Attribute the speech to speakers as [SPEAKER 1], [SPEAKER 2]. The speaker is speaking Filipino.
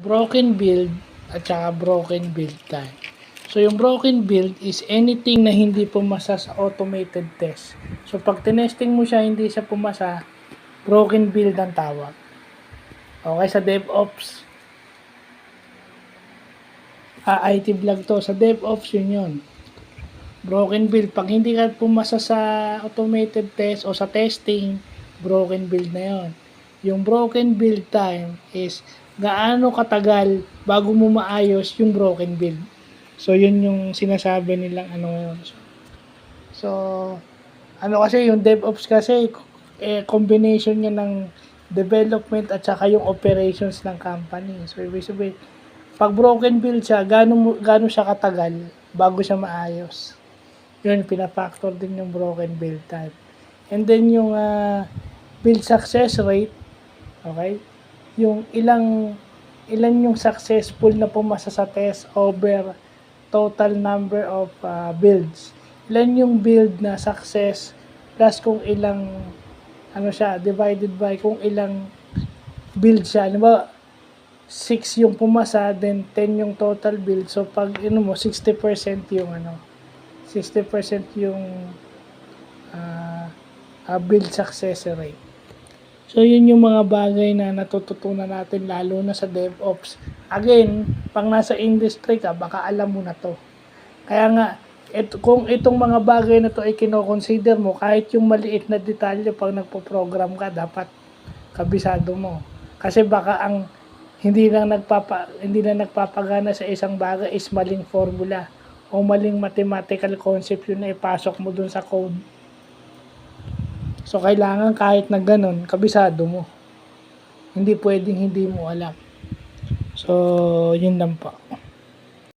[SPEAKER 1] broken build at saka broken build time. So, yung broken build is anything na hindi pumasa sa automated test. So, pag tinesting mo siya, hindi siya pumasa, broken build ang tawag. Okay, sa DevOps. IT vlog to. Sa DevOps yun. Broken build. Pag hindi ka pumasa sa automated test o sa testing, broken build na yon. Yung broken build time is gaano katagal bago mo maayos yung broken build. So, yun yung sinasabi nilang ano yun. So, ano kasi yung DevOps kasi, combination niya ng development at saka yung operations ng company. So, ibig sabihin, pag broken build siya, gaano siya katagal bago siya maayos. Yun, pinafactor din yung broken build time. And then yung build success rate, okay? Yung ilan yung successful na pumasa sa test over total number of builds. Ilan yung build na success plus kung ilang ano siya, divided by kung ilang build siya. Ano ba? 6 yung pumasa, then 10 yung total build. So, pag 60% yung 60% yung build success rate. So, yun yung mga bagay na natututunan natin lalo na sa DevOps. Again, pag nasa industry ka, baka alam mo na to. Kaya nga, kung itong mga bagay na to ay kino-consider mo, kahit yung maliit na detalye pag nagpo-program ka, dapat kabisado mo. Kasi baka ang hindi na nagpapagana sa isang bagay is maling formula o maling mathematical concept yun na ipasok mo dun sa code. So, kailangan kahit na ganun, kabisado mo. Hindi pwedeng hindi mo alam. So, yun lang po.